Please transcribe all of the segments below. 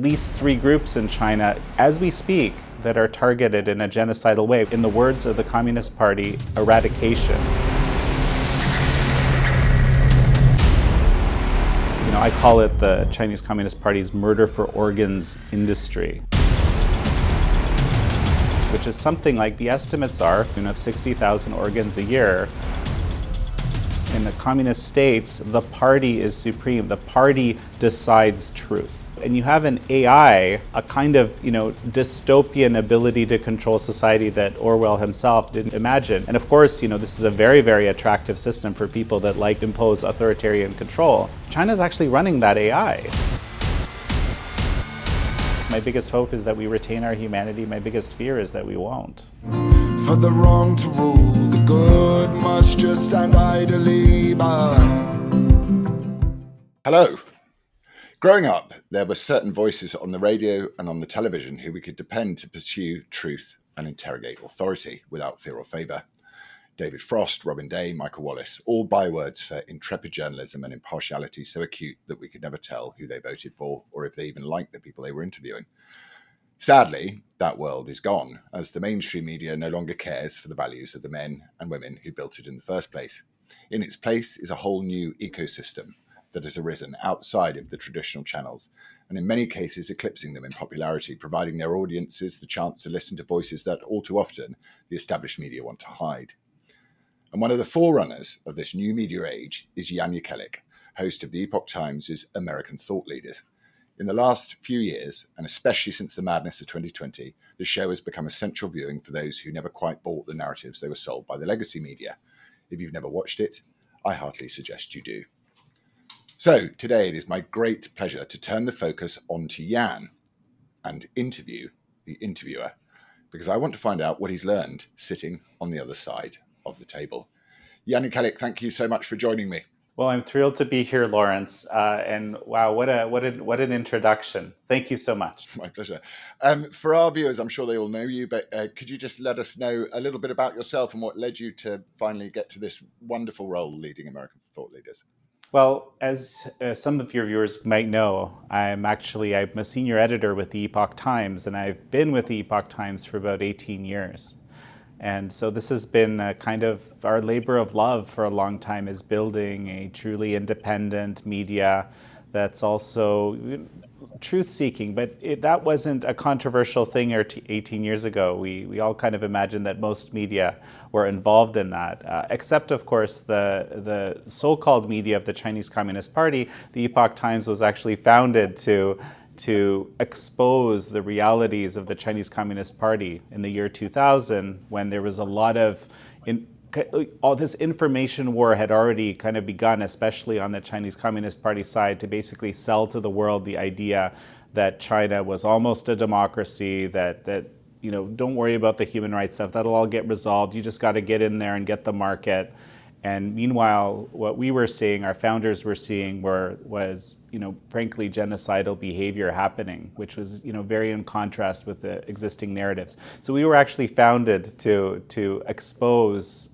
least 3 groups in China, as we speak, that are targeted in a genocidal way. In the words of the Communist Party, eradication. I call it the Chinese Communist Party's murder for organs industry, which is something like, the estimates are, of 60,000 organs a year. In the communist states, the party is supreme. The party decides truth. And you have an AI, a kind of, dystopian ability to control society that Orwell himself didn't imagine. And of course, this is a very, very attractive system for people that like to impose authoritarian control. China's actually running that AI. My biggest hope is that we retain our humanity. My biggest fear is that we won't. For the wrong to rule, the good must just stand idly by. Hello. Growing up, there were certain voices on the radio and on the television who we could depend to pursue truth and interrogate authority without fear or favour. David Frost, Robin Day, Michael Wallace, all bywords for intrepid journalism and impartiality so acute that we could never tell who they voted for or if they even liked the people they were interviewing. Sadly, that world is gone, as the mainstream media no longer cares for the values of the men and women who built it in the first place. In its place is a whole new ecosystem that has arisen outside of the traditional channels, and in many cases eclipsing them in popularity, providing their audiences the chance to listen to voices that all too often the established media want to hide. And one of the forerunners of this new media age is Jekielek, host of the Epoch Times' American Thought Leaders. In the last few years, and especially since the madness of 2020, the show has become essential viewing for those who never quite bought the narratives they were sold by the legacy media. If you've never watched it, I heartily suggest you do. So today it is my great pleasure to turn the focus onto Jan and interview the interviewer, because I want to find out what he's learned sitting on the other side of the table. Jekielek, thank you so much for joining me. Well, I'm thrilled to be here, Laurence. And wow, what an introduction. Thank you so much. My pleasure. For our viewers, I'm sure they all know you, but could you just let us know a little bit about yourself and what led you to finally get to this wonderful role leading American Thought Leaders? Well, as some of your viewers might know, I'm a senior editor with the Epoch Times, and I've been with the Epoch Times for about 18 years. And so this has been kind of our labor of love for a long time, is building a truly independent media that's also truth-seeking. But that wasn't a controversial thing 18 years ago. We all kind of imagined that most media were involved in that, except, of course, the so-called media of the Chinese Communist Party. The Epoch Times was actually founded to expose the realities of the Chinese Communist Party in the year 2000, when there was a lot of all this information war had already kind of begun, especially on the Chinese Communist Party side, to basically sell to the world the idea that China was almost a democracy, that don't worry about the human rights stuff, that'll all get resolved, you just got to get in there and get the market. And meanwhile, what we were seeing, our founders were seeing, was frankly, genocidal behavior happening, which was, very in contrast with the existing narratives. So we were actually founded to expose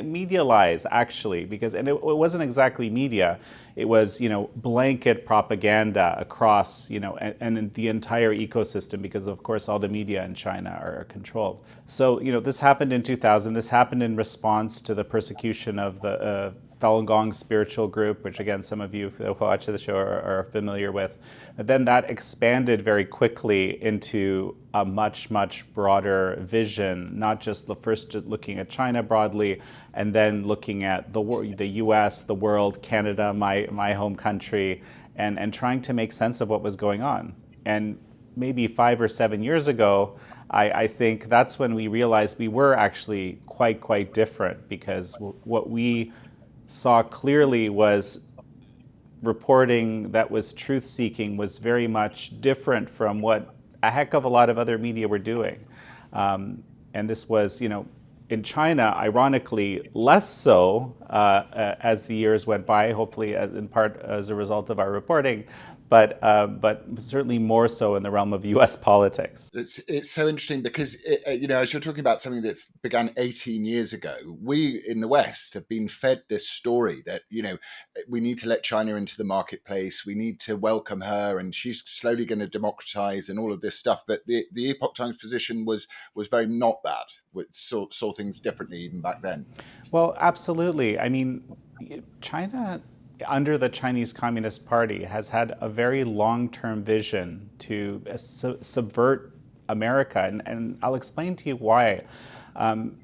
media lies, actually, and it wasn't exactly media. It was, blanket propaganda across, and the entire ecosystem, because of course all the media in China are controlled. So, this happened in 2000. This happened in response to the persecution of the Falun Gong spiritual group, which again, some of you who watch the show are familiar with. But then that expanded very quickly into a much, much broader vision, not just first looking at China broadly, and then looking at the US, the world, Canada, my home country, and trying to make sense of what was going on. And maybe 5 or 7 years ago, I think that's when we realized we were actually quite different, because what we saw clearly was reporting that was truth-seeking was very much different from what a heck of a lot of other media were doing. And this was, in China, ironically, less so as the years went by, hopefully in part as a result of our reporting. but certainly more so in the realm of U.S. politics. It's so interesting because, as you're talking about something that's began 18 years ago, we in the West have been fed this story that, we need to let China into the marketplace, we need to welcome her, and she's slowly going to democratize and all of this stuff. But the Epoch Times position was very not that. It saw things differently even back then. Well, absolutely. I mean, China, under the Chinese Communist Party, has had a very long-term vision to subvert America, and I'll explain to you why.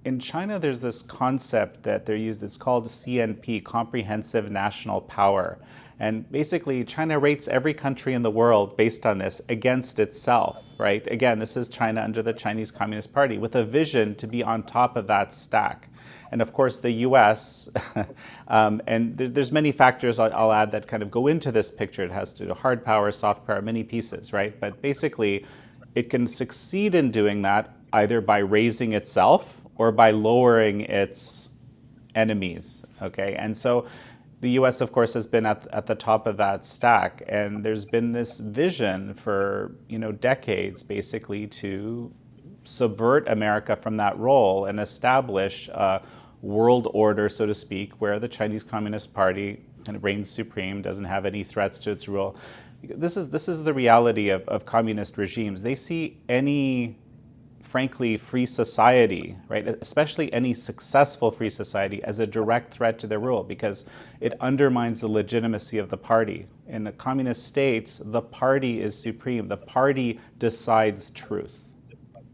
In China, there's this concept that they're used, it's called CNP, Comprehensive National Power. And basically, China rates every country in the world based on this against itself, right? Again, this is China under the Chinese Communist Party with a vision to be on top of that stack. And of course, the U.S., and there's many factors I'll add that kind of go into this picture. It has to do hard power, soft power, many pieces, right? But basically, it can succeed in doing that either by raising itself or by lowering its enemies, okay? And so the U.S., of course, has been at the top of that stack, and there's been this vision for decades, basically, to subvert America from that role and establish a world order, so to speak, where the Chinese Communist Party kind of reigns supreme, doesn't have any threats to its rule. This is the reality of communist regimes. They see any, frankly, free society, right, especially any successful free society, as a direct threat to their rule because it undermines the legitimacy of the party. In the communist states, the party is supreme. The party decides truth.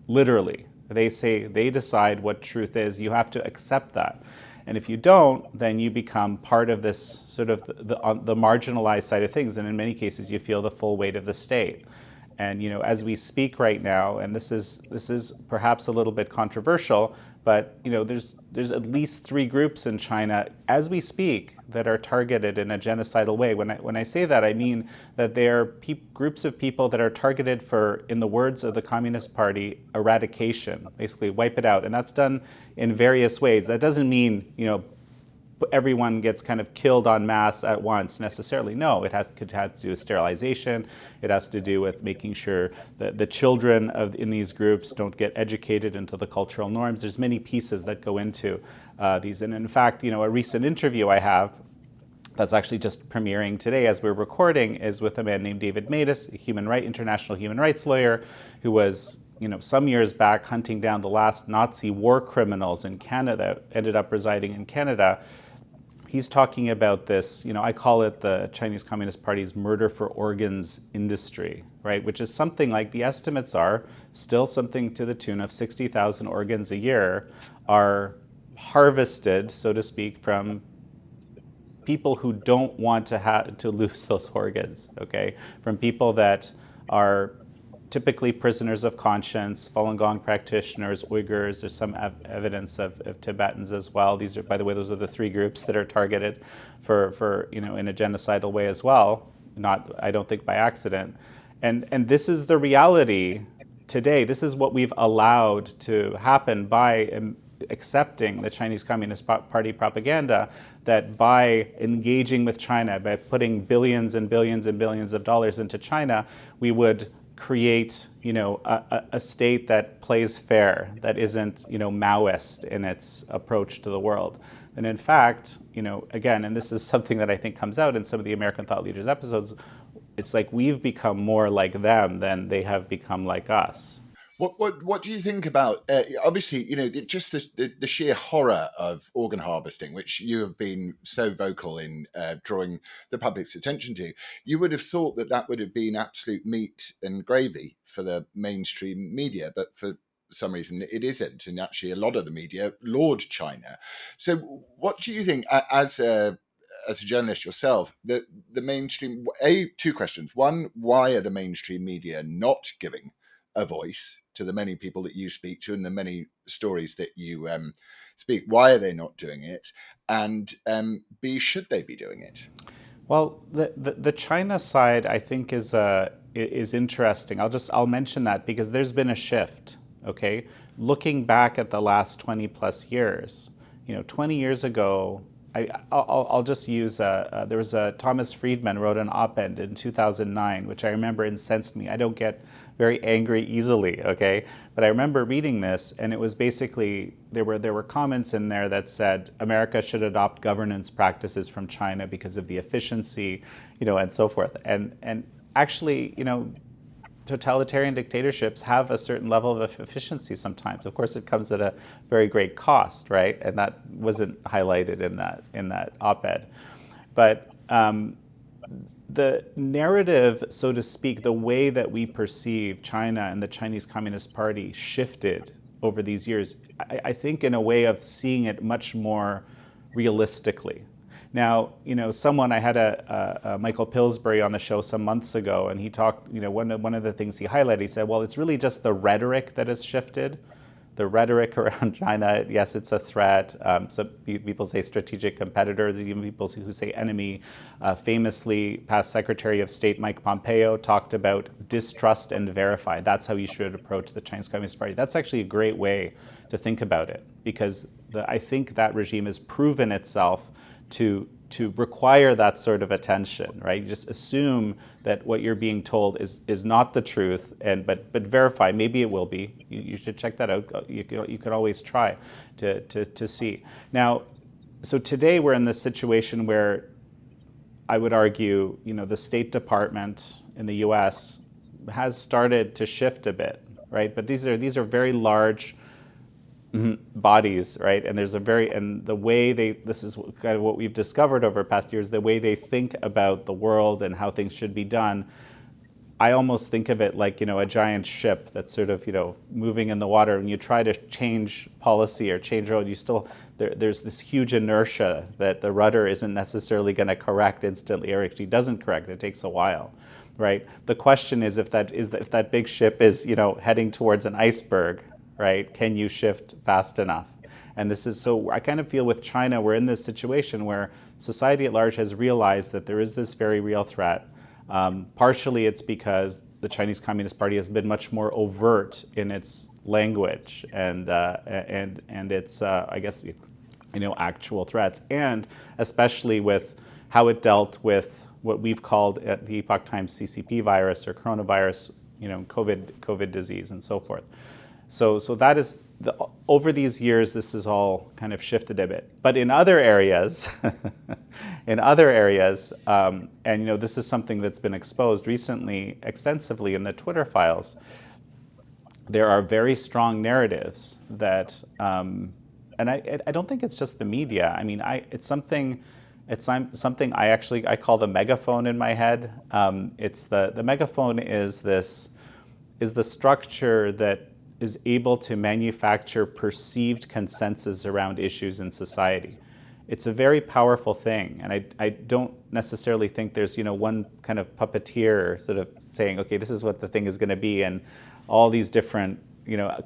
Literally. They say they decide what truth is. You have to accept that. And if you don't, then you become part of this sort of the marginalized side of things. And in many cases, you feel the full weight of the state. And as we speak right now, and this is perhaps a little bit controversial, but there's at least 3 groups in China as we speak that are targeted in a genocidal way. When I say that, I mean that they are groups of people that are targeted for, in the words of the Communist Party, eradication, basically wipe it out, and that's done in various ways. That doesn't mean everyone gets kind of killed en masse at once necessarily. No, it could have to do with sterilization. It has to do with making sure that the children in these groups don't get educated into the cultural norms. There's many pieces that go into these. And in fact, a recent interview I have that's actually just premiering today as we're recording is with a man named David Matus, a international human rights lawyer who was some years back hunting down the last Nazi war criminals in Canada, ended up residing in Canada. He's talking about this, I call it the Chinese Communist Party's murder for organs industry, right? Which is something like, the estimates are still something to the tune of 60,000 organs a year are harvested, so to speak, from people who don't want to lose those organs, okay? From people that are typically prisoners of conscience, Falun Gong practitioners, Uyghurs. There's some evidence of Tibetans as well. These are, by the way, those are the 3 groups that are targeted for in a genocidal way as well. Not, I don't think, by accident. And this is the reality today. This is what we've allowed to happen by accepting the Chinese Communist Party propaganda, that by engaging with China, by putting billions and billions and billions of dollars into China, we would create, a state that plays fair, that isn't, Maoist in its approach to the world. And in fact, again, and this is something that I think comes out in some of the American Thought Leaders episodes, it's like we've become more like them than they have become like us. What do you think about, obviously, just the sheer horror of organ harvesting, which you have been so vocal in drawing the public's attention to? You would have thought that would have been absolute meat and gravy for the mainstream media, but for some reason it isn't. And actually, a lot of the media laud China. So what do you think, as a journalist yourself, the mainstream, 2 questions. One, why are the mainstream media not giving a voice to the many people that you speak to and the many stories that you speak? Why are they not doing it? And B, should they be doing it? Well, the China side, I think, is interesting. I'll mention that because there's been a shift. Okay, looking back at the last 20 plus years, 20 years ago, I'll just use, there was a, Thomas Friedman wrote an op-ed in 2009, which I remember incensed me. I don't get very angry easily, okay? But I remember reading this, and it was basically, there were comments in there that said America should adopt governance practices from China because of the efficiency, and so forth. And actually, totalitarian dictatorships have a certain level of efficiency sometimes. Of course, it comes at a very great cost, right? And that wasn't highlighted in that op-ed. But the narrative, so to speak, the way that we perceive China and the Chinese Communist Party shifted over these years, I think in a way of seeing it much more realistically. Now, I had a Michael Pillsbury on the show some months ago, and he talked, one of the things he highlighted, he said, well, it's really just the rhetoric that has shifted. The rhetoric around China, yes, it's a threat. Some people say strategic competitors, even people who say enemy. Famously, past Secretary of State Mike Pompeo talked about distrust and verify. That's how you should approach the Chinese Communist Party. That's actually a great way to think about it, because I think that regime has proven itself to require that sort of attention, right? You just assume that what you're being told is not the truth, but verify. Maybe it will be. You should check that out. You could always try to see. Now, so today we're in this situation where I would argue, the State Department in the U.S. has started to shift a bit, right? But these are very large bodies, right? And the way this is kind of what we've discovered over past years, the way they think about the world and how things should be done. I almost think of it like, a giant ship that's sort of, moving in the water, and you try to change policy or change road, there's this huge inertia that the rudder isn't necessarily going to correct instantly, or actually doesn't correct. It takes a while, right? The question is if that big ship is, heading towards an iceberg, right? Can you shift fast enough? And so I kind of feel with China, we're in this situation where society at large has realized that there is this very real threat. Partially it's because the Chinese Communist Party has been much more overt in its language and its, I guess, actual threats, and especially with how it dealt with what we've called at the Epoch Times CCP virus or coronavirus, COVID disease and so forth. So that is, over these years, this has all kind of shifted a bit. But in other areas, and this is something that's been exposed recently extensively in the Twitter files, there are very strong narratives that, and I don't think it's just the media. I mean, it's something I call the megaphone in my head. It's the megaphone is the structure that is able to manufacture perceived consensus around issues in society. It's a very powerful thing, and I don't necessarily think there's one kind of puppeteer sort of saying, okay, this is what the thing is going to be, and all these different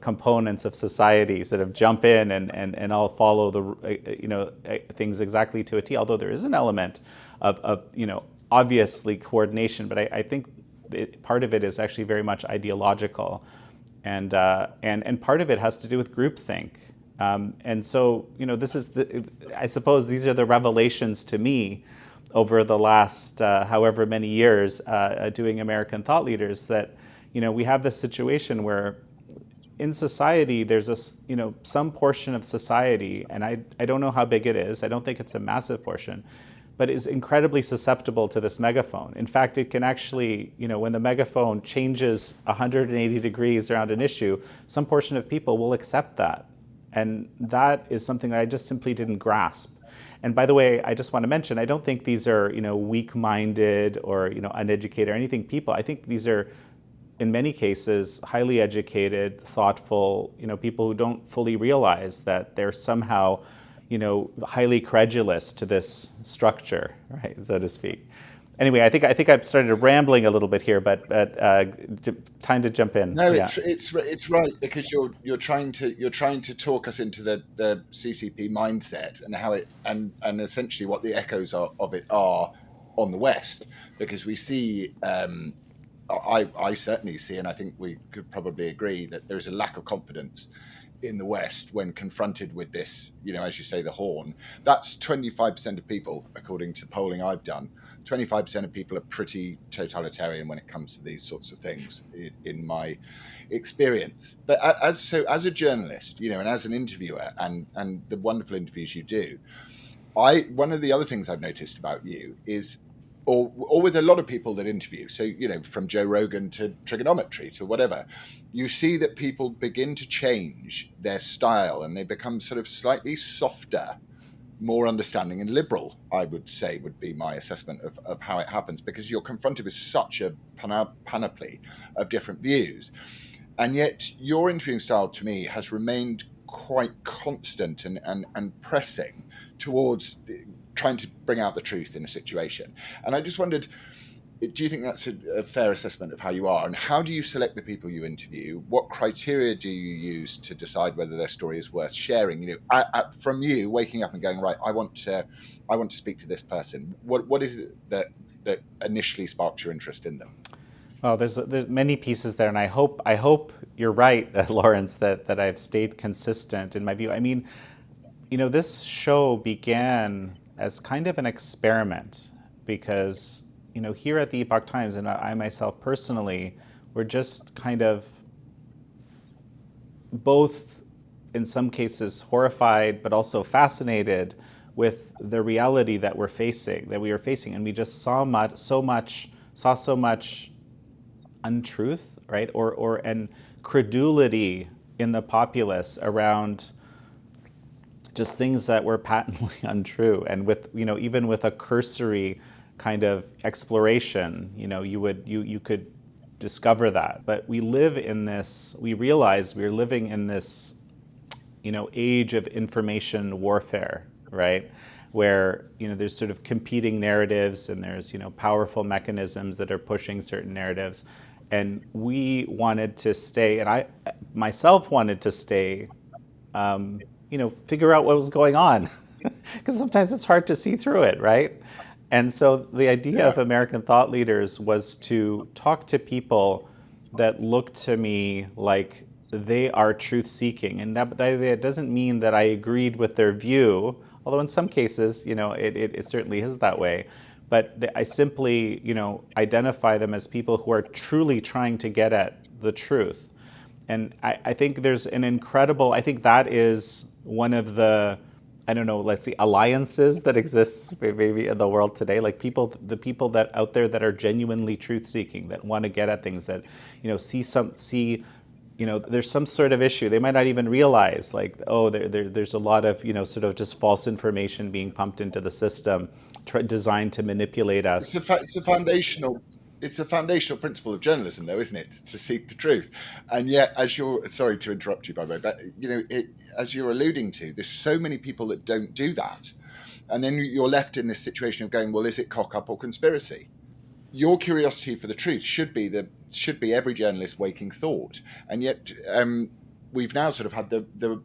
components of society sort of jump in and all follow the things exactly to a T. Although there is an element of obviously coordination, but I think part of it is actually very much ideological. And part of it has to do with groupthink. And so, this is I suppose these are the revelations to me over the last however many years doing American thought leaders, that, we have this situation where in society there's some portion of society, and I don't know how big it is, I don't think it's a massive portion, but is incredibly susceptible to this megaphone. In fact, it can actually, when the megaphone changes 180 degrees around an issue, some portion of people will accept that. And that is something that I just simply didn't grasp. And by the way, I just want to mention, I don't think these are, weak-minded or, uneducated or anything people. I think these are, in many cases, highly educated, thoughtful, people who don't fully realize that they're somehow highly credulous to this structure, right, so to speak. Anyway, I think I've started rambling a little bit here, but time to jump in. No, Yeah. it's right, because you're trying to talk us into the CCP mindset and how it and essentially what the echoes of it are on the West, because we see. I certainly see, and I think we could probably agree, that there's a lack of confidence in the West when confronted with this, as you say, the horn. That's 25% of people, according to polling I've done. 25% of people are pretty totalitarian when it comes to these sorts of things, in my experience. But as a journalist, and as an interviewer, and the wonderful interviews you do, one of the other things I've noticed about you is, or with a lot of people that interview, so, from Joe Rogan to trigonometry to whatever, you see that people begin to change their style and they become sort of slightly softer, more understanding and liberal, I would say, would be my assessment of how it happens, because you're confronted with such a panoply of different views. And yet your interviewing style, to me, has remained quite constant and pressing towards trying to bring out the truth in a situation. And I just wondered, do you think that's a fair assessment of how you are? And how do you select the people you interview? What criteria do you use to decide whether their story is worth sharing? From you waking up and going, right, I want to speak to this person. What is it that initially sparked your interest in them? Well, there's many pieces there, and I hope you're right, Laurence, that I've stayed consistent in my view. I mean, this show began as kind of an experiment because, here at the Epoch Times, and I myself personally, were just kind of both, in some cases, horrified, but also fascinated with the reality that we were facing, and we just saw so much untruth, right, and credulity in the populace around just things that were patently untrue, and with even with a cursory kind of exploration, you could discover that. But we realize we're living in this age of information warfare, right? Where there's sort of competing narratives, and there's powerful mechanisms that are pushing certain narratives, and we wanted to stay, and I myself wanted to stay, figure out what was going on, because sometimes it's hard to see through it, right? And so the idea of American thought leaders was to talk to people that look to me like they are truth-seeking, and that doesn't mean that I agreed with their view, although in some cases, it certainly is that way. But I simply, identify them as people who are truly trying to get at the truth. And I think there's I think that is one of the, alliances that exists maybe in the world today, like the people that out there that are genuinely truth-seeking, that want to get at things, that, there's some sort of issue. They might not even realize, like, there's a lot of, sort of just false information being pumped into the system, designed to manipulate us. It's a foundational principle of journalism, though, isn't it, to seek the truth? And yet, sorry to interrupt you, by the way, but as you're alluding to, there's so many people that don't do that, and then you're left in this situation of going, well, is it cock up or conspiracy? Your curiosity for the truth should be every journalist's waking thought, and yet we've now sort of had the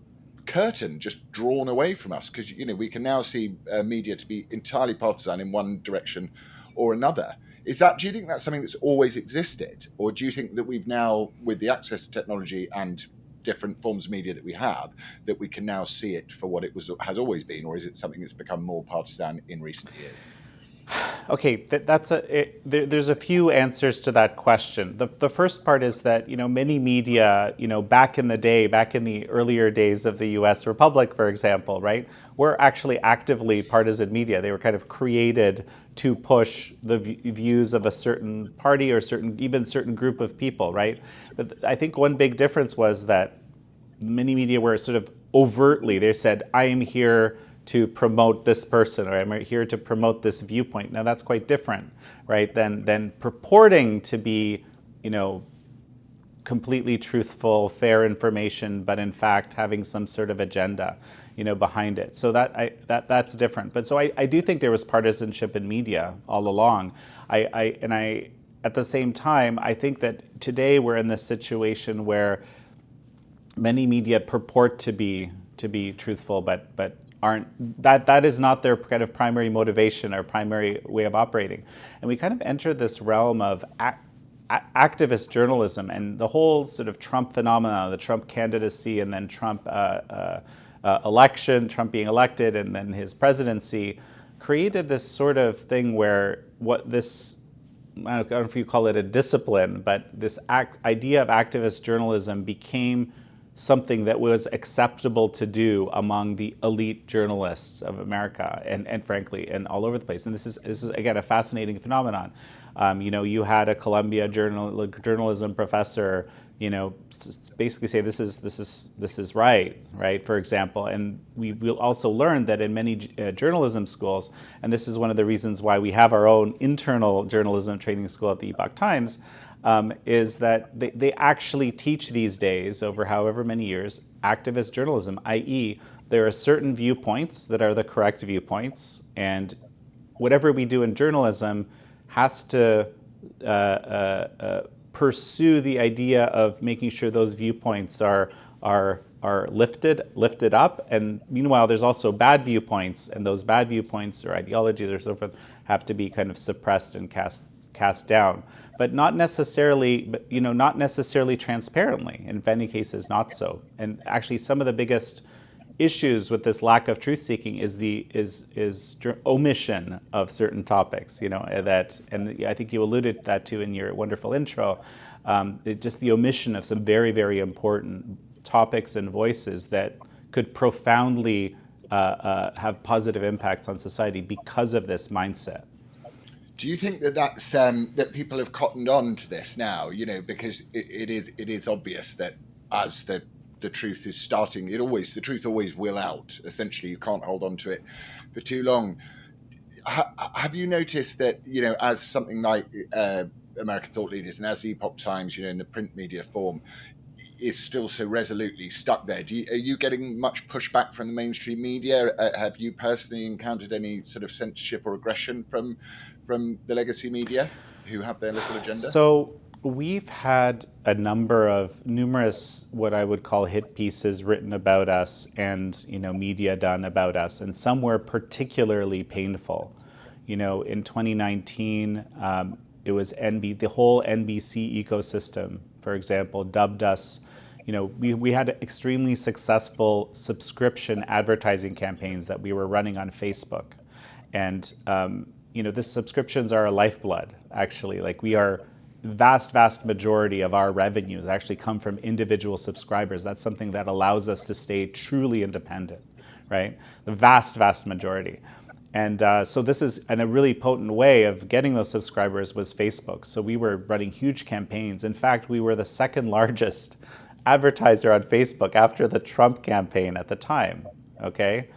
curtain just drawn away from us, because we can now see media to be entirely partisan in one direction or another. Do you think that's something that's always existed, or do you think that we've now, with the access to technology and different forms of media that we have, that we can now see it for what it has always been, or is it something that's become more partisan in recent years? Okay, there's a few answers to that question. The first part is that many media, back in the earlier days of the U.S. Republic, for example, right, were actually actively partisan media. They were kind of created to push the views of a certain party or certain group of people, right? But I think one big difference was that many media were sort of overtly, they said, I am here to promote this person, or I'm here to promote this viewpoint. Now that's quite different, right, than purporting to be, completely truthful, fair information, but in fact having some sort of agenda, behind it. So that's different. But so I do think there was partisanship in media all along. At the same time, I think that today we're in this situation where many media purport to be truthful, but aren't. That is not their kind of primary motivation or primary way of operating. And we kind of enter this realm of activist journalism and the whole sort of Trump phenomenon, the Trump candidacy and then Trump election, Trump being elected and then his presidency, created this sort of thing where I don't know if you call it a discipline, but this idea of activist journalism became something that was acceptable to do among the elite journalists of America and frankly, and all over the place. And this is again, a fascinating phenomenon. You had a Columbia journalism professor, basically say this is right, for example. And we will also learn that in many journalism schools, and this is one of the reasons why we have our own internal journalism training school at the Epoch Times, is that they actually teach these days, over however many years, activist journalism, i.e. there are certain viewpoints that are the correct viewpoints, and whatever we do in journalism has to pursue the idea of making sure those viewpoints are lifted up, and meanwhile there's also bad viewpoints, and those bad viewpoints or ideologies or so forth have to be kind of suppressed and cast down, but not necessarily transparently. In many cases, not so. And actually, some of the biggest issues with this lack of truth seeking is omission of certain topics. And I think you alluded that to in your wonderful intro. Just the omission of some very, very important topics and voices that could profoundly have positive impacts on society because of this mindset. Do you think that's that people have cottoned on to this now? Because it is obvious that as the truth is starting, the truth always will out. Essentially, you can't hold on to it for too long. Have you noticed that as something like American thought leaders and as the Epoch Times, in the print media form, is still so resolutely stuck there? Are you getting much pushback from the mainstream media? Have you personally encountered any sort of censorship or aggression from the legacy media who have their little agenda? So we've had numerous what I would call hit pieces written about us and media done about us, and some were particularly painful. In 2019, it was the whole NBC ecosystem, for example, dubbed us. We had extremely successful subscription advertising campaigns that we were running on Facebook, and the subscriptions are our lifeblood. Actually, we are vast majority of our revenues actually come from individual subscribers. That's something that allows us to stay truly independent, right? The vast majority. And so this is, and a really potent way of getting those subscribers was Facebook. So we were running huge campaigns. In fact, we were the second largest advertiser on Facebook after the Trump campaign at the time, okay?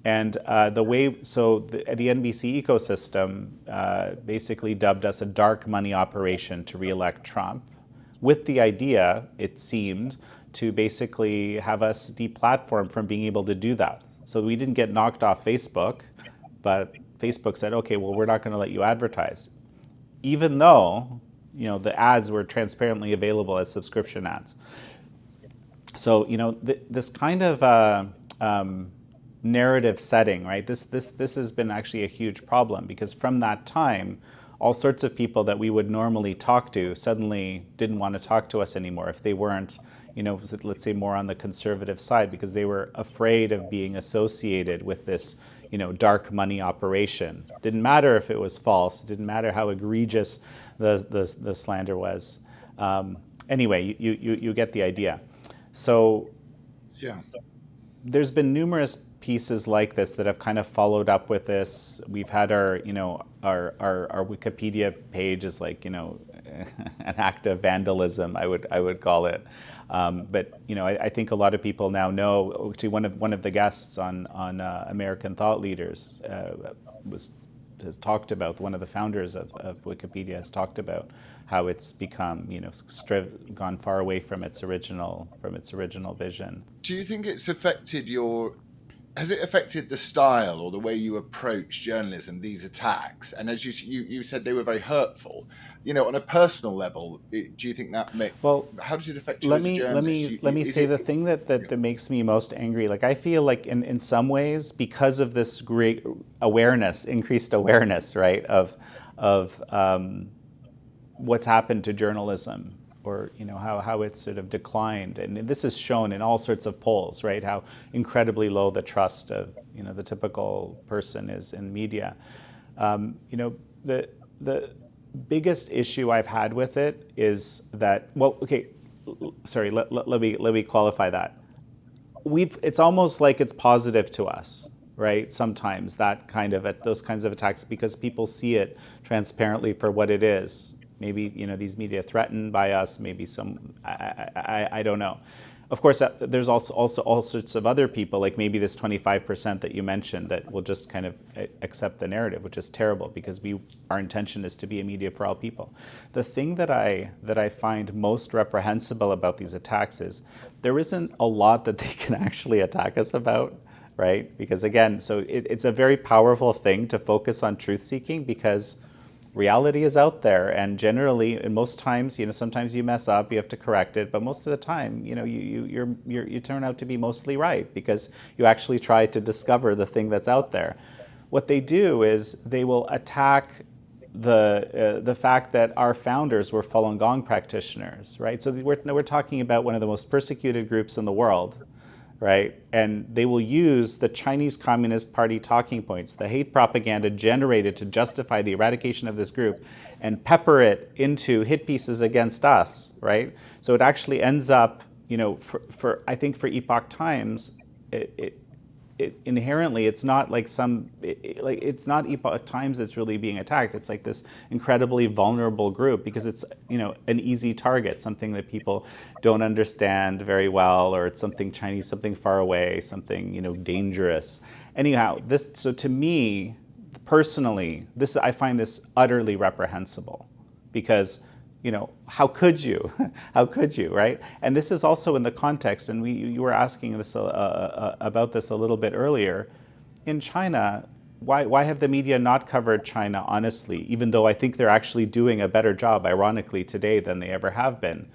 And the NBC ecosystem basically dubbed us a dark money operation to re-elect Trump, with the idea, it seemed, to basically have us deplatformed from being able to do that. So we didn't get knocked off Facebook, but Facebook said, okay, well, we're not going to let you advertise, even though the ads were transparently available as subscription ads. So this kind of narrative setting, right? This has been actually a huge problem, because from that time, all sorts of people that we would normally talk to suddenly didn't want to talk to us anymore if they weren't, let's say more on the conservative side, because they were afraid of being associated with this, dark money operation. Didn't matter if it was false. It didn't matter how egregious the slander was. Anyway, you get the idea. So yeah, there's been numerous pieces like this that have kind of followed up with this. We've had our Wikipedia page is an act of vandalism, I would call it. But I think a lot of people now know. Actually, one of the guests on American Thought Leaders has talked about, one of the founders of Wikipedia has talked about how it's become gone far away from its original vision. Do you think it's affected has it affected the style or the way you approach journalism, these attacks? And as you said, they were very hurtful. On a personal level, do you think that how does it affect you as a journalist? Let me say the thing that makes me most angry. I feel like in some ways, because of this great increased awareness, right, of what's happened to journalism, or how it's sort of declined. And this is shown in all sorts of polls, right? How incredibly low the trust of the typical person is in media. The biggest issue I've had with it is that, well, okay, sorry, let me qualify that. It's almost like it's positive to us, right? Sometimes those kinds of attacks, because people see it transparently for what it is. Maybe these media threatened by us. Maybe I don't know. Of course, there's also all sorts of other people, like maybe this 25% that you mentioned, that will just kind of accept the narrative, which is terrible, because our intention is to be a media for all people. The thing that I find most reprehensible about these attacks is there isn't a lot that they can actually attack us about, right? Because again, so it's a very powerful thing to focus on truth seeking, because reality is out there, and generally, and most times, sometimes you mess up, you have to correct it, but most of the time, you turn out to be mostly right, because you actually try to discover the thing that's out there. What they do is they will attack the fact that our founders were Falun Gong practitioners, right? So we're talking about one of the most persecuted groups in the world, right? And they will use the Chinese Communist Party talking points, the hate propaganda generated to justify the eradication of this group, and pepper it into hit pieces against us, right? So it actually ends up, I think for Epoch Times, it inherently, it's not like it's not Epoch Times that's really being attacked. It's like this incredibly vulnerable group, because it's an easy target, something that people don't understand very well, or it's something Chinese, something far away, something dangerous. Anyhow, so to me personally, I find this utterly reprehensible, because how could you? How could you, right? And this is also in the context, and you were asking this about this a little bit earlier. In China, why have the media not covered China honestly, even though I think they're actually doing a better job, ironically, today than they ever have been?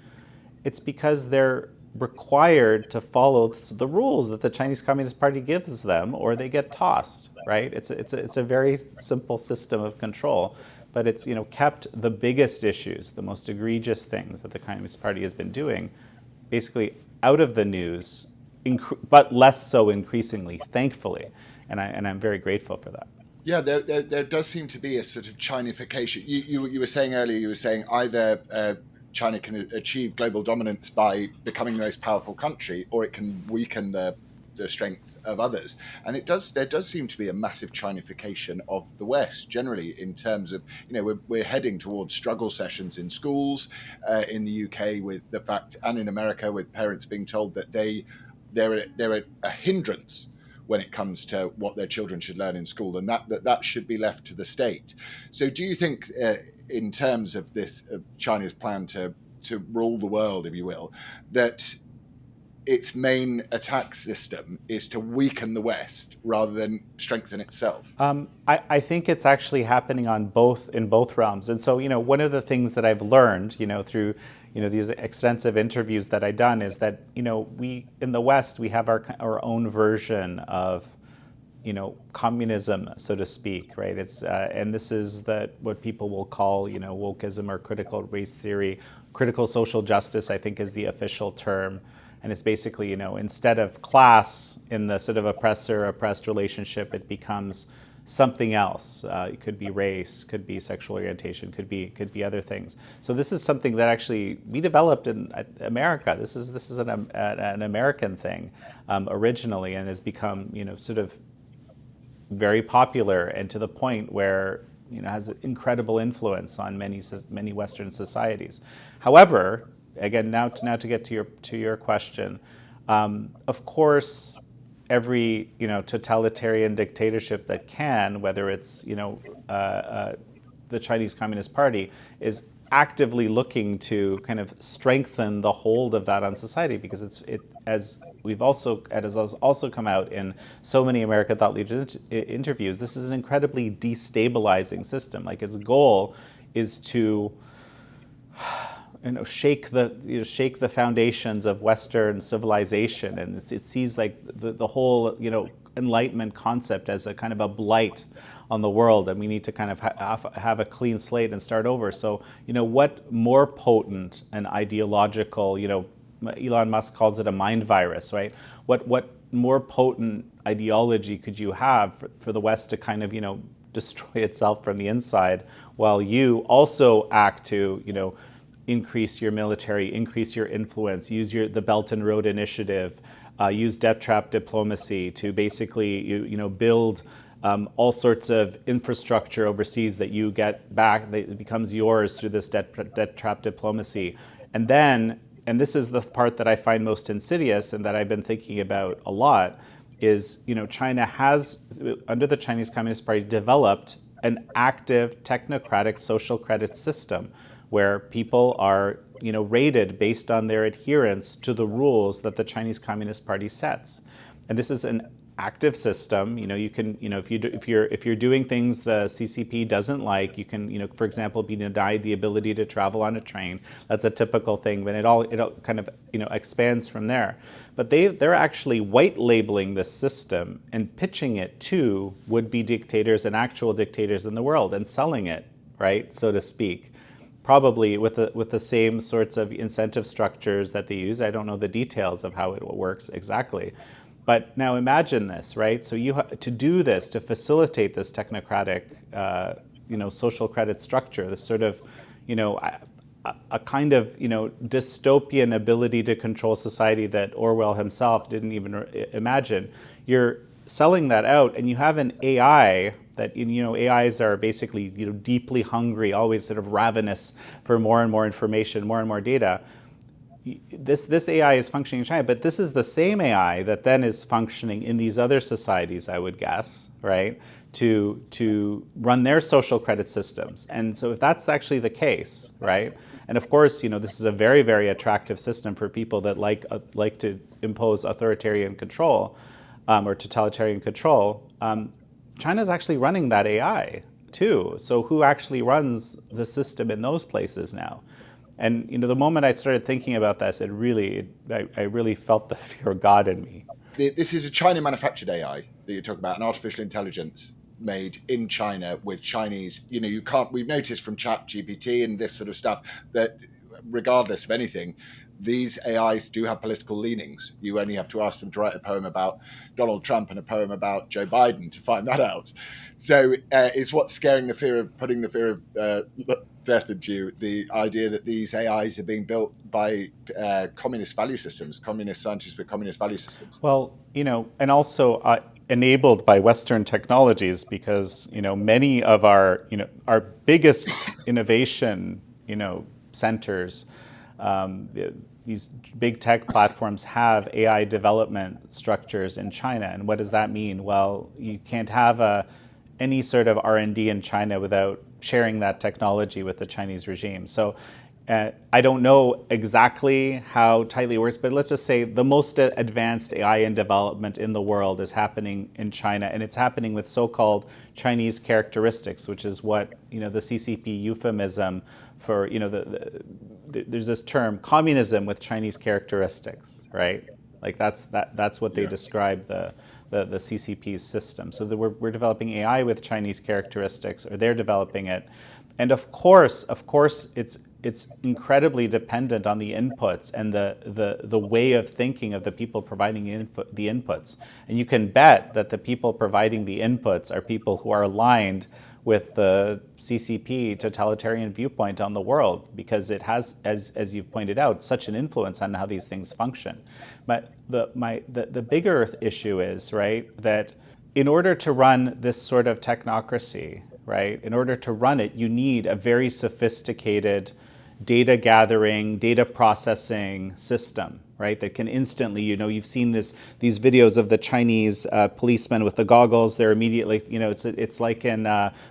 It's because they're required to follow the rules that the Chinese Communist Party gives them, or they get tossed, right? It's a very simple system of control. But it's kept the biggest issues, the most egregious things that the Communist Party has been doing, basically out of the news, but less so increasingly, thankfully, and I'm very grateful for that. Yeah, there does seem to be a sort of Chinification. You were saying earlier, either China can achieve global dominance by becoming the most powerful country, or it can weaken the strength of others. And there does seem to be a massive Chinification of the West generally, in terms of, we're heading towards struggle sessions in schools, in the UK with the fact, and in America with parents being told that they're a hindrance when it comes to what their children should learn in school, and that should be left to the state. So do you think, in terms of this, of China's plan to rule the world, if you will, that its main attack system is to weaken the West rather than strengthen itself? I think it's actually happening in both realms. And so, one of the things that I've learned, through, these extensive interviews that I've done, is that, we in the West, we have our own version of, communism, so to speak, right? It's and this is what people will call, wokeism, or critical race theory. Critical social justice, I think, is the official term. And it's basically, instead of class in the sort of oppressor-oppressed relationship, it becomes something else. It could be race, could be sexual orientation, could be other things. So this is something that actually we developed in America. This is an American thing originally, and has become, sort of very popular, and to the point where has incredible influence on many Western societies. However, again, now to get to your question, of course, every totalitarian dictatorship that can, whether it's the Chinese Communist Party, is actively looking to kind of strengthen the hold of that on society, because it has also come out in so many American thought leaders interviews. This is an incredibly destabilizing system. Like, its goal is to shake the foundations of Western civilization, and it sees like the whole Enlightenment concept as a kind of a blight on the world, and we need to kind of have a clean slate and start over. So, what more potent and ideological, Elon Musk calls it a mind virus, right? What more potent ideology could you have for the West to kind of, destroy itself from the inside, while you also act to, increase your military, increase your influence, use the Belt and Road Initiative, use debt trap diplomacy to basically, build all sorts of infrastructure overseas that you get back, that becomes yours through this debt trap diplomacy. And then, and this is the part that I find most insidious and that I've been thinking about a lot, is, China has, under the Chinese Communist Party, developed an active technocratic social credit system where people are, rated based on their adherence to the rules that the Chinese Communist Party sets. And this is an active system. You can, if you're doing things the CCP doesn't like, you can, for example, be denied the ability to travel on a train. That's a typical thing, but it all kind of, expands from there. But they're actually white labeling this system and pitching it to would-be dictators and actual dictators in the world and selling it, right, so to speak. Probably with the same sorts of incentive structures that they use. I don't know the details of how it works exactly. But now imagine this, right? So to do this, to facilitate this technocratic, social credit structure, this sort of, a kind of, dystopian ability to control society that Orwell himself didn't even imagine. You're selling that out, and you have an AI that, AIs are basically, deeply hungry, always sort of ravenous for more and more information, more and more data. This AI is functioning in China, but this is the same AI that then is functioning in these other societies, I would guess, right, to run their social credit systems. And so if that's actually the case, right, and of course, this is a very, very attractive system for people that like to impose authoritarian control or totalitarian control. China's actually running that AI too. So who actually runs the system in those places now? And the moment I started thinking about this, I really felt the fear of God in me. This is a China-manufactured AI that you talk about, an artificial intelligence made in China with Chinese. We've noticed from ChatGPT and this sort of stuff that regardless of anything, these AIs do have political leanings. You only have to ask them to write a poem about Donald Trump and a poem about Joe Biden to find that out. So is what's putting the fear of death into you, the idea that these AIs are being built by communist value systems, communist scientists with communist value systems? Well, and also enabled by Western technologies, because, many of our biggest innovation, centers, these big tech platforms have AI development structures in China. And what does that mean? Well, you can't have any sort of R&D in China without sharing that technology with the Chinese regime. So I don't know exactly how tightly it works, but let's just say the most advanced AI in development in the world is happening in China, and it's happening with so-called Chinese characteristics, which is what, the CCP euphemism for, there's this term, communism with Chinese characteristics, right? Like that's what they describe the CCP's system. So we're developing AI with Chinese characteristics, or they're developing it. And of course, it's incredibly dependent on the inputs and the way of thinking of the people providing the inputs. And you can bet that the people providing the inputs are people who are aligned with the CCP totalitarian viewpoint on the world, because it has, as you've pointed out, such an influence on how these things function. But the bigger issue is, right, that in order to run this sort of technocracy, right, in order to run it, you need a very sophisticated data gathering, data processing system, right? That can instantly, you've seen these videos of the Chinese policemen with the goggles. They're immediately, it's like in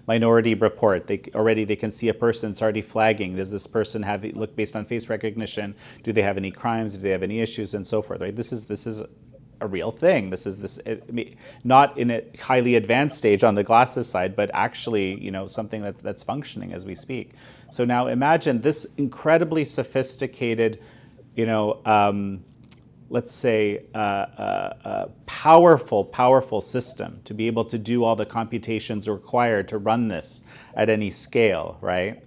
Minority Report. They can see a person. It's already flagging. Does this person look based on face recognition? Do they have any crimes? Do they have any issues, and so forth? Right? This is a real thing. Not in a highly advanced stage on the glasses side, but actually, something that's functioning as we speak. So now imagine this incredibly sophisticated, let's say, powerful system to be able to do all the computations required to run this at any scale, right,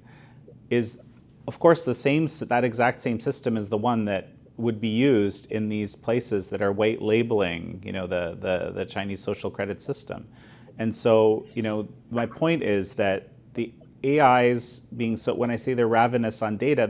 is, of course, that exact same system is the one that would be used in these places that are white labeling, the Chinese social credit system. And so, my point is that the AIs being so, when I say they're ravenous on data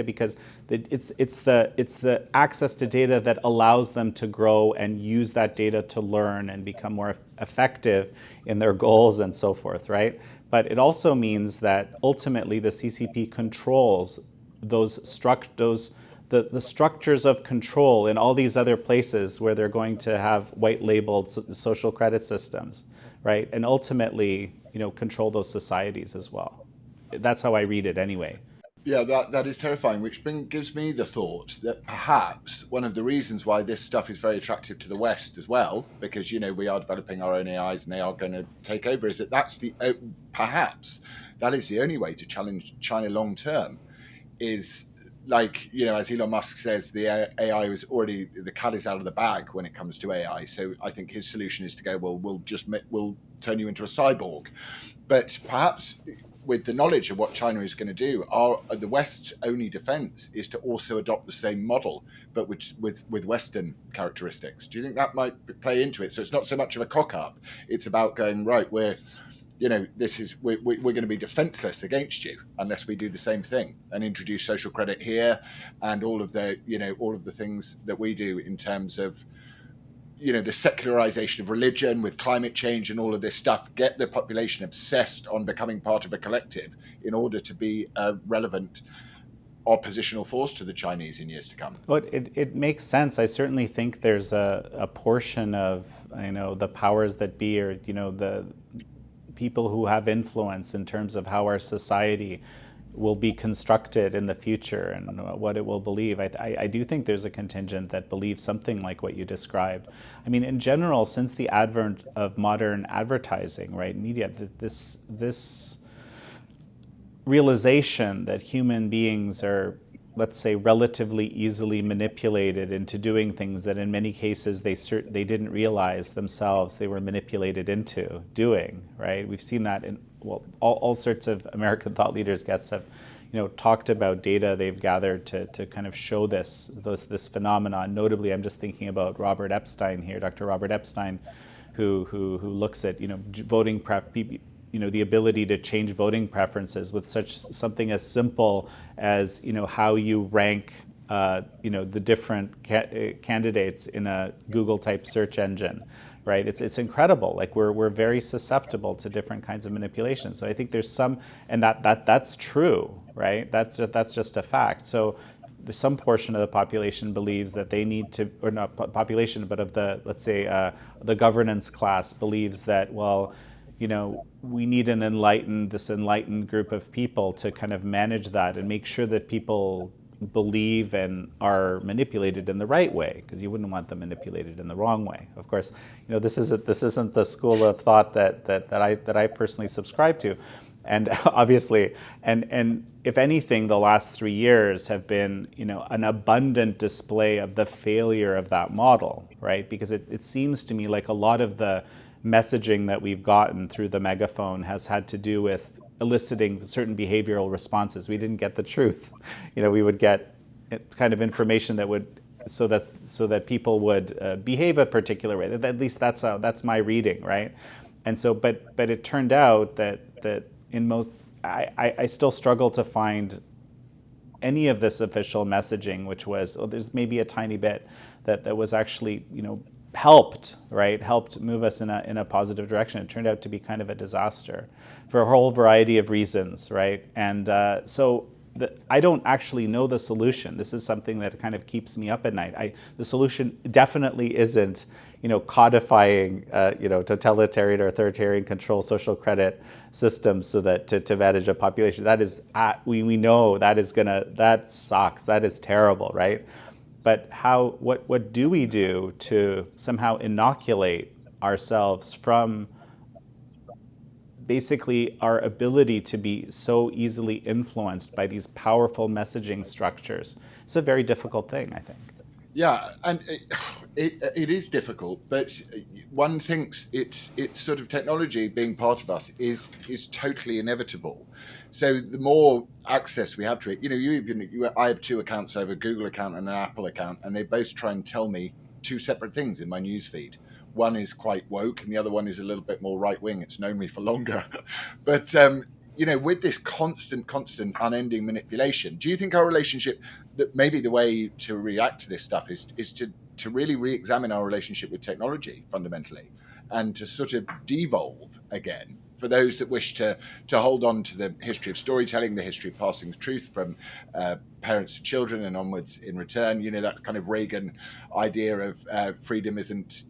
because it's the access to data that allows them to grow and use that data to learn and become more effective in their goals and so forth, right? But it also means that ultimately the CCP controls the structures of control in all these other places where they're going to have white labeled social credit systems, right? And ultimately, control those societies as well. That's how I read it anyway. Yeah, that is terrifying, which gives me the thought that perhaps one of the reasons why this stuff is very attractive to the West as well, because, we are developing our own AIs and they are going to take over, is that perhaps that is the only way to challenge China long term, is like, as Elon Musk says, the AI is already, the cat is out of the bag when it comes to AI. So I think his solution is to go, well, we'll turn you into a cyborg. But perhaps with the knowledge of what China is going to do, the West's only defense is to also adopt the same model, but with Western characteristics. Do you think that might play into it? So it's not so much of a cock up. It's about going, right, we're going to be defenseless against you unless we do the same thing and introduce social credit here and all of the things that we do in terms of, the secularization of religion with climate change and all of this stuff, get the population obsessed on becoming part of a collective in order to be a relevant oppositional force to the Chinese in years to come. Well, it makes sense. I certainly think there's a portion of, the powers that be, or, the people who have influence in terms of how our society will be constructed in the future and what it will believe. I do think there's a contingent that believes something like what you described. I mean, in general, since the advent of modern advertising, right, media, this realization that human beings are, let's say, relatively easily manipulated into doing things that in many cases they didn't realize themselves they were manipulated into doing, right? We've seen that in, all sorts of American thought leaders have, talked about data they've gathered to kind of show this phenomenon. Notably, I'm just thinking about Robert Epstein here, Dr. Robert Epstein, who looks at, voting prep, the ability to change voting preferences with something as simple as, how you rank, the different candidates in a Google type search engine, right? It's incredible. Like we're very susceptible to different kinds of manipulation. So I think there's some, and that's true, right? That's just a fact. So there's some portion of the population believes that they need to, or not population, but of the, let's say, the governance class believes that, well, we need this enlightened group of people to kind of manage that and make sure that people believe and are manipulated in the right way, because you wouldn't want them manipulated in the wrong way. Of course, this isn't the school of thought that I personally subscribe to, and obviously, and if anything, the last 3 years have been an abundant display of the failure of that model, right? Because it seems to me like a lot of the messaging that we've gotten through the megaphone has had to do with eliciting certain behavioral responses. We didn't get the truth. We would get kind of information that would, so that people would behave a particular way. At least that's my reading, right? And so, but it turned out that in most, I still struggle to find any of this official messaging, which was, there's maybe a tiny bit that was actually, helped move us in a positive direction. It turned out to be kind of a disaster for a whole variety of reasons, right? And so I don't actually know the solution. This is something that kind of keeps me up at night. The solution definitely isn't, codifying, totalitarian or authoritarian control social credit systems so that to manage a population. That is, we know that sucks. That is terrible, right? But what do we do to somehow inoculate ourselves from basically our ability to be so easily influenced by these powerful messaging structures? It's a very difficult thing, I think. Yeah, and it is difficult, but one thinks it's sort of technology being part of us is totally inevitable. So the more access we have to it, I have two accounts. I have a Google account and an Apple account, and they both try and tell me two separate things in my newsfeed. One is quite woke, and the other one is a little bit more right wing. It's known me for longer, but with this constant, unending manipulation, do you think our relationship, that maybe the way to react to this stuff is to really re-examine our relationship with technology fundamentally, and to sort of devolve again for those that wish to hold on to the history of storytelling, the history of passing the truth from parents to children and onwards in return. That kind of Reagan idea of freedom isn't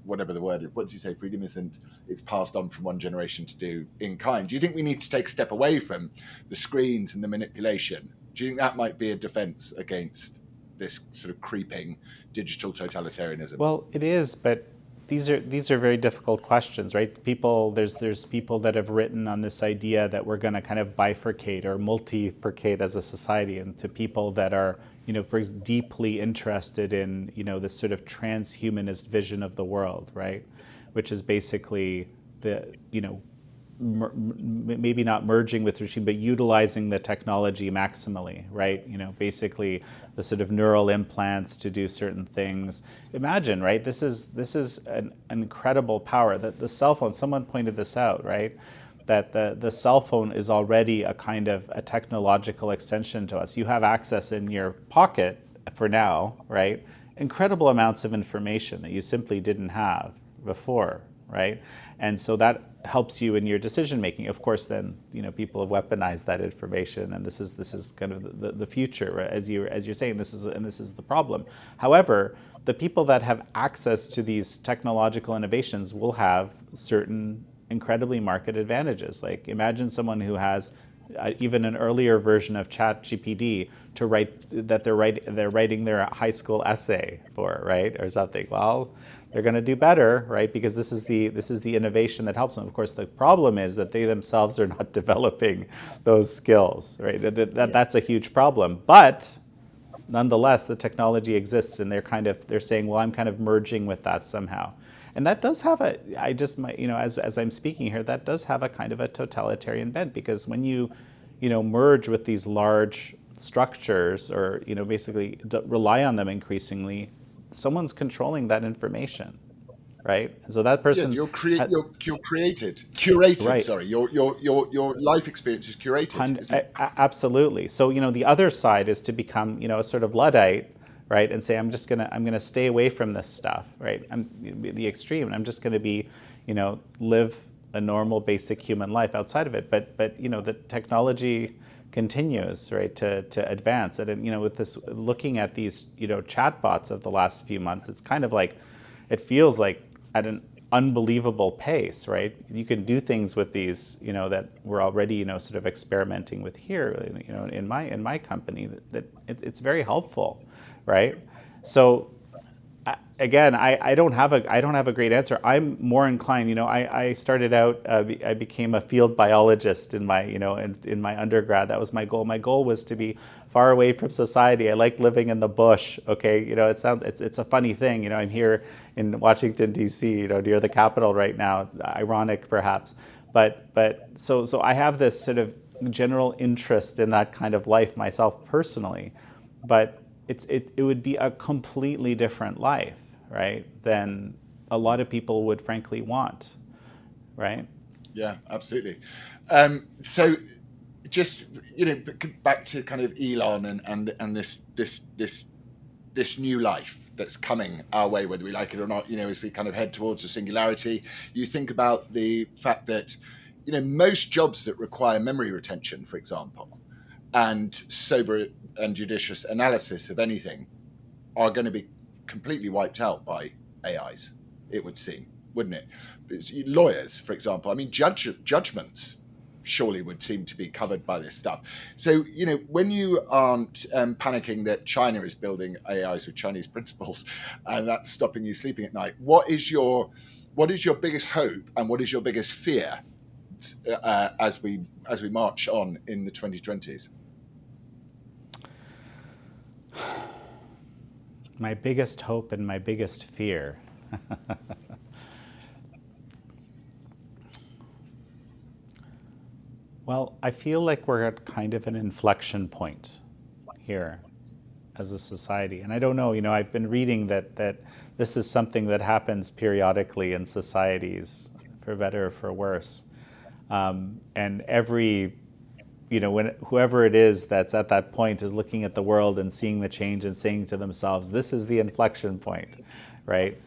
whatever the word is. What do you say? Freedom isn't, it's passed on from one generation to do in kind. Do you think we need to take a step away from the screens and the manipulation? Do you think that might be a defense against this sort of creeping digital totalitarianism? Well, it is, but these are very difficult questions, right? There's people that have written on this idea that we're going to kind of bifurcate or multifurcate as a society into people that are, deeply interested in, this sort of transhumanist vision of the world, right? Which is basically the, maybe not merging with regime, but utilizing the technology maximally, right? Basically the sort of neural implants to do certain things. Imagine, right? This is an incredible power that the cell phone. Someone pointed this out, right? That the cell phone is already a kind of a technological extension to us. You have access in your pocket for now, right? Incredible amounts of information that you simply didn't have before, right? And so that helps you in your decision making. Of course, then people have weaponized that information, and this is kind of the future, right? As you're saying, this is the problem. However, the people that have access to these technological innovations will have certain incredibly market advantages. Like imagine someone who has even an earlier version of ChatGPT to they're writing their high school essay for, right, or something. Well, they're going to do better, right, because this is the innovation that helps them. Of course, the problem is that they themselves are not developing those skills, right? That's a huge problem. But nonetheless, the technology exists, and they're saying, well, I'm kind of merging with that somehow. And that does have as I'm speaking here, that does have a kind of a totalitarian bent, because when you merge with these large structures, or basically rely on them increasingly, someone's controlling that information, right? And so that person, you're curated. Right. Sorry, your life experience is curated, isn't it? Absolutely. So the other side is to become a sort of Luddite, right, and say I'm gonna stay away from this stuff, right? I'm the extreme, and I'm just gonna be, live a normal, basic human life outside of it. But the technology continues, right, to advance, and with this, looking at these chatbots of the last few months, it's kind of like, it feels like at an unbelievable pace, right? You can do things with these, that we're already, sort of experimenting with here, in my company, that it's very helpful, right? So again, I don't have a great answer. I'm more inclined, I started out, I became a field biologist in my, in my undergrad. That was my goal. My goal was to be far away from society. I like living in the bush. Okay, it's a funny thing. I'm here in Washington D.C., near the Capitol right now. Ironic, perhaps, but so I have this sort of general interest in that kind of life myself personally, but it would be a completely different life, right, than a lot of people would frankly want, right? Yeah, absolutely. So just back to kind of Elon and this new life that's coming our way, whether we like it or not, as we kind of head towards the singularity. You think about the fact that most jobs that require memory retention, for example, and sober and judicious analysis of anything, are going to be completely wiped out by AIs, it would seem, wouldn't it? Lawyers, for example, I mean, judgments surely would seem to be covered by this stuff. So, when you aren't panicking that China is building AIs with Chinese principles and that's stopping you sleeping at night, what is your biggest hope and what is your biggest fear as we march on in the 2020s? My biggest hope and my biggest fear. Well, I feel like we're at kind of an inflection point here as a society. And I don't know, I've been reading that this is something that happens periodically in societies, for better or for worse. And every, when whoever it is that's at that point is looking at the world and seeing the change and saying to themselves, this is the inflection point, right?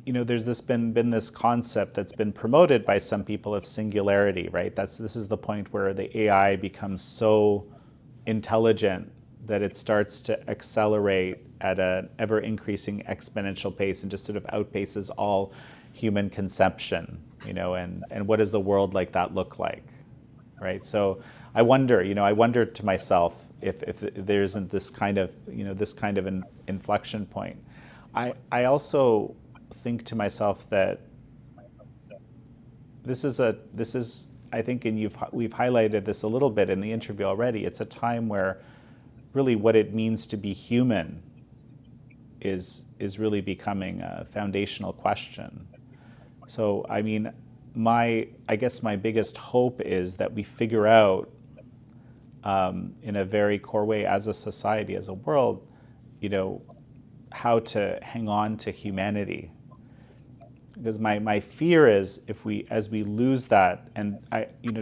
There's been this concept that's been promoted by some people of singularity, right? This is the point where the AI becomes so intelligent that it starts to accelerate at an ever increasing exponential pace and just sort of outpaces all human conception, and what does a world like that look like, right? So I wonder to myself if there isn't this kind of an inflection point. I also think to myself that this is I think, and we've highlighted this a little bit in the interview already. It's a time where really what it means to be human is really becoming a foundational question. So I mean, I guess my biggest hope is that we figure out in a very core way as a society, as a world, how to hang on to humanity. Because my fear is as we lose that, and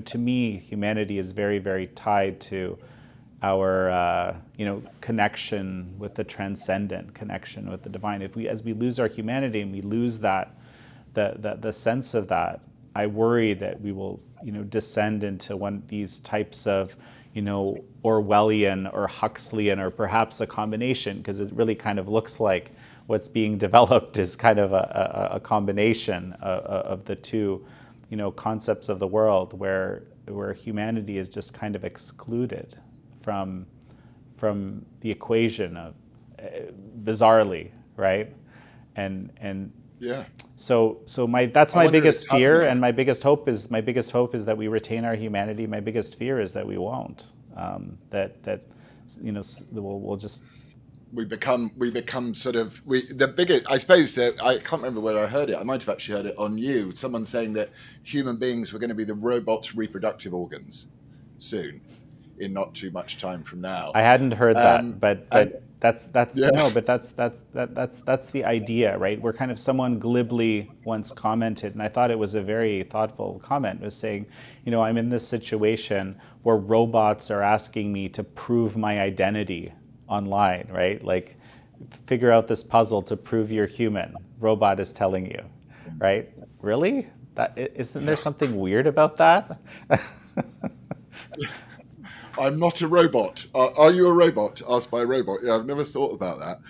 to me, humanity is very, very tied to our connection with the transcendent, connection with the divine. As we lose our humanity and we lose that, the sense of that, I worry that we will descend into one of these types of Orwellian or Huxleyan, or perhaps a combination, because it really kind of looks like what's being developed is kind of a combination of the two, concepts of the world, where humanity is just kind of excluded from the equation of, bizarrely, right? And yeah. So that's my biggest fear, and my biggest hope is that we retain our humanity. My biggest fear is that we won't. We'll just. We become sort of the biggest. I suppose that I can't remember where I heard it. I might have actually heard it on you. Someone saying that human beings were going to be the robots' reproductive organs soon, in not too much time from now. I hadn't heard that, but that's yeah. No, but that's the idea, right? Where kind of someone glibly once commented, and I thought it was a very thoughtful comment, was saying, I'm in this situation where robots are asking me to prove my identity online, right? Like, figure out this puzzle to prove you're human. Robot is telling you, right? Really? Isn't there something weird about that? I'm not a robot. Are you a robot? Asked by a robot. Yeah, I've never thought about that.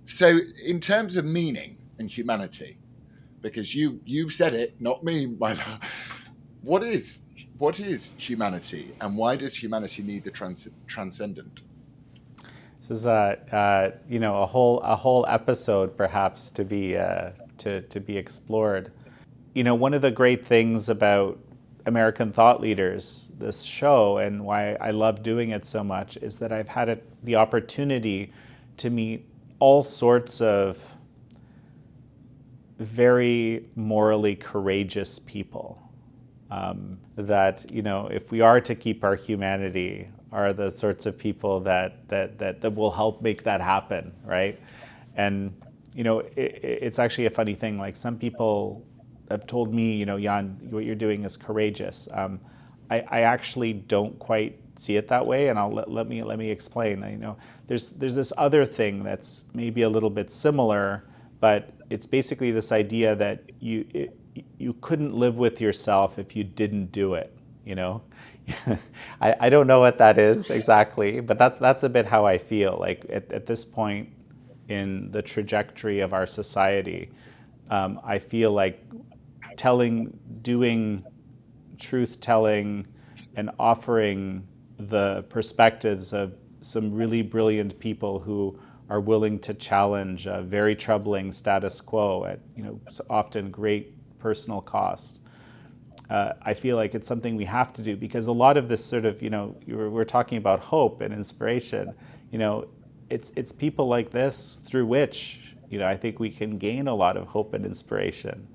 So in terms of meaning and humanity, because you said it, not me, my love. What is humanity, and why does humanity need the transcendent? This is a whole episode perhaps to be explored. One of the great things about American thought leaders, this show, and why I love doing it so much, is that I've had the opportunity to meet all sorts of very morally courageous people that, if we are to keep our humanity, are the sorts of people that will help make that happen, right? And it's actually a funny thing. Like, some people have told me, Jan, what you're doing is courageous. I actually don't quite see it that way, and let me explain. There's this other thing that's maybe a little bit similar, but it's basically this idea that you couldn't live with yourself if you didn't do it. I don't know what that is exactly, but that's a bit how I feel. Like, at this point in the trajectory of our society, I feel like doing truth-telling and offering the perspectives of some really brilliant people who are willing to challenge a very troubling status quo at often great personal cost. I feel like it's something we have to do, because a lot of this sort of, we're talking about hope and inspiration. It's people like this through which, I think we can gain a lot of hope and inspiration,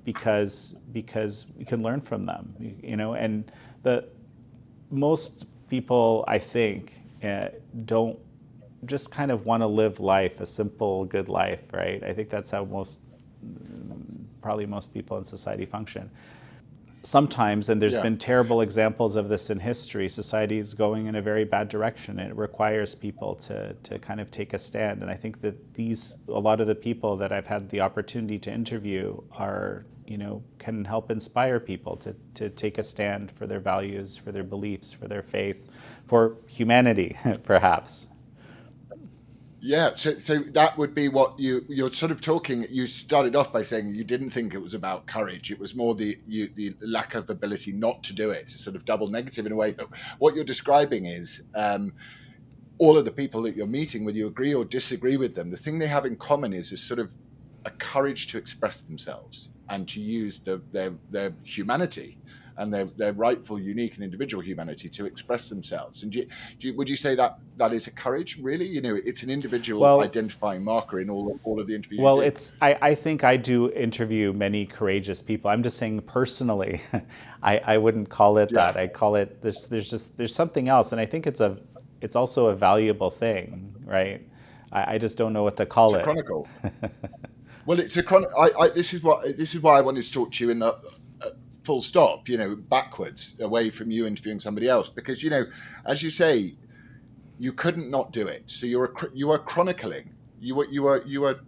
because we can learn from them, and most people, I think, don't just kind of want to live life, a simple, good life, right? I think that's how probably most people in society function. Sometimes, and there's been terrible examples of this in history, society is going in a very bad direction. It requires people to kind of take a stand. And I think that a lot of the people that I've had the opportunity to interview are, can help inspire people to take a stand for their values, for their beliefs, for their faith, for humanity, perhaps. Yeah, so that would be what you're sort of talking. You started off by saying you didn't think it was about courage. It was more the lack of ability not to do it. It's sort of double negative in a way. But what you're describing is all of the people that you're meeting, whether you agree or disagree with them, the thing they have in common is sort of a courage to express themselves and to use their humanity and their rightful, unique, and individual humanity to express themselves. And would you say that is a courage, really? It's an individual identifying marker in all of the interviews. Well, I think I do interview many courageous people. I'm just saying personally, I wouldn't call it that. I call it this. There's something else, and I think it's also a valuable thing, right? I just don't know what to call it. Chronicle. Well, it's a chronicle. This is why I wanted to talk to you in the. Full stop, backwards, away from you interviewing somebody else, because as you say, you couldn't not do it. So you are chronicling, you are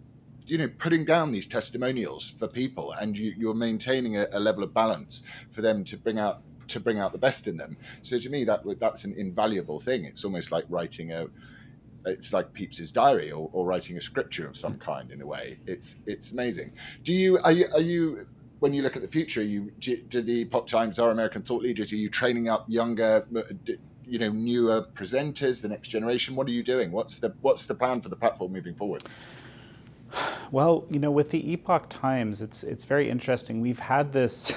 putting down these testimonials for people, and you're maintaining a level of balance for them to bring out the best in them. So to me, that's an invaluable thing. It's almost like writing it's like Pepys's diary or writing a scripture of some kind in a way. It's amazing. Are you when you look at the future, do the Epoch Times, our American thought leaders, are you training up younger, newer presenters, the next generation? What are you doing? What's the plan for the platform moving forward? Well, with the Epoch Times, it's very interesting. We've had this,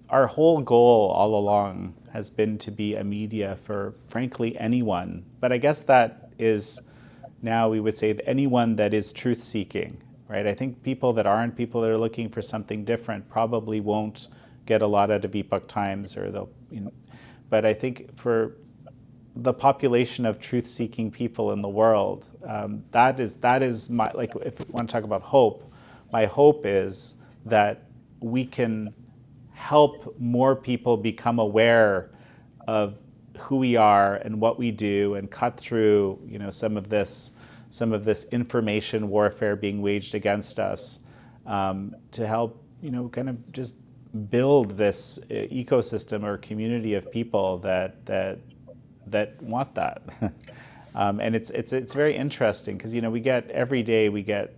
our whole goal all along has been to be a media for, frankly, anyone. But I guess that is now we would say anyone that is truth-seeking. Right, I think people that are looking for something different probably won't get a lot out of Epoch Times, or they'll. But I think for the population of truth-seeking people in the world, that is my, like, if we want to talk about hope, my hope is that we can help more people become aware of who we are and what we do, and cut through some of this information warfare being waged against us, to help, kind of just build this ecosystem or community of people that want that. And it's very interesting because, every day we get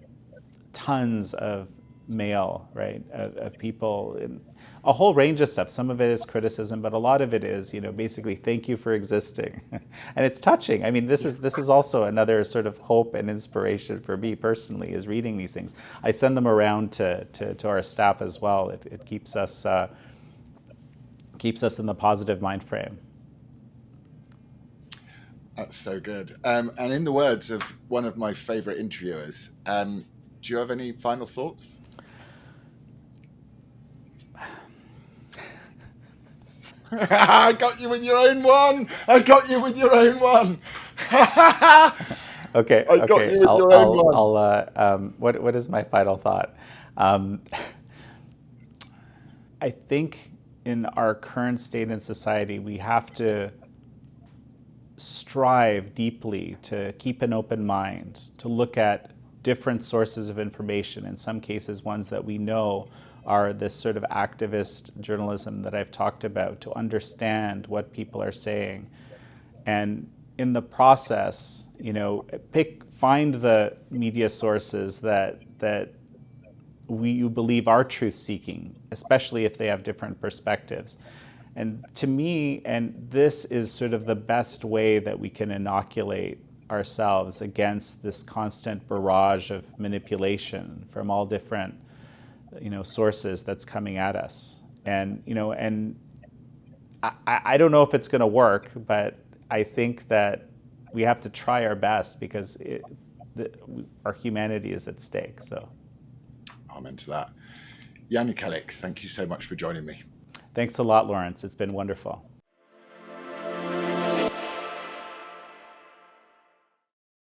tons of mail, right, of people, in a whole range of stuff. Some of it is criticism, but a lot of it is, basically, thank you for existing. And it's touching. I mean, this is also another sort of hope and inspiration for me personally, is reading these things. I send them around to our staff as well. It keeps us in the positive mind frame. That's so good. And in the words of one of my favorite interviewers, do you have any final thoughts? I got you with your own one. Okay. I got you with your own one. What is my final thought? I think in our current state in society, we have to strive deeply to keep an open mind, to look at different sources of information, in some cases ones that we know are this sort of activist journalism that I've talked about, to understand what people are saying. And in the process, find the media sources that you believe are truth-seeking, especially if they have different perspectives. And to me, and this is sort of the best way that we can inoculate ourselves against this constant barrage of manipulation from all different sources that's coming at us. And I don't know if it's going to work, but I think that we have to try our best because our humanity is at stake. So, amen to that. Jekielek, thank you so much for joining me. Thanks a lot, Laurence. It's been wonderful.